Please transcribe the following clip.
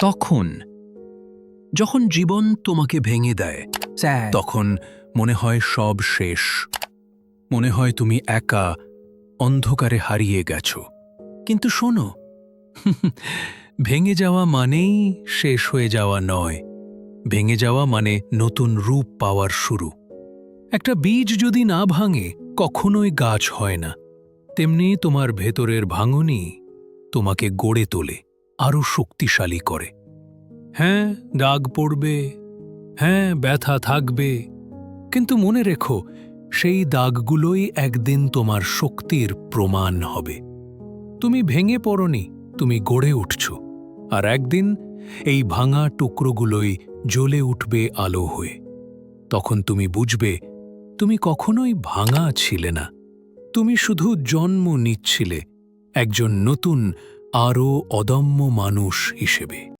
তখন যখন জীবন তোমাকে ভেঙে দেয়, তখন মনে হয় সব শেষ। মনে হয় তুমি একা অন্ধকারে হারিয়ে গেছো। কিন্তু শোনো, ভেঙে যাওয়া মানেই শেষ হয়ে যাওয়া নয়। ভেঙে যাওয়া মানে নতুন রূপ পাওয়ার শুরু। একটা বীজ যদি না ভাঙে কখনোই গাছ হয় না। তেমনি তোমার ভেতরের ভাঙনই তোমাকে গড়ে তোলে, আরও শক্তিশালী করে। হ্যাঁ, দাগ পড়বে, হ্যাঁ, ব্যথা থাকবে, কিন্তু মনে রেখো, সেই দাগগুলোই একদিন তোমার শক্তির প্রমাণ হবে। তুমি ভেঙে পড়নি, তুমি গড়ে উঠছ। আর একদিন এই ভাঙা টুকরোগুলোই জ্বলে উঠবে আলো হয়ে। তখন তুমি বুঝবে, তুমি কখনোই ভাঙা ছিলে না, তুমি শুধু জন্ম নিচ্ছিলে একজন নতুন, আরও অদম্য মানুষ হিসেবে।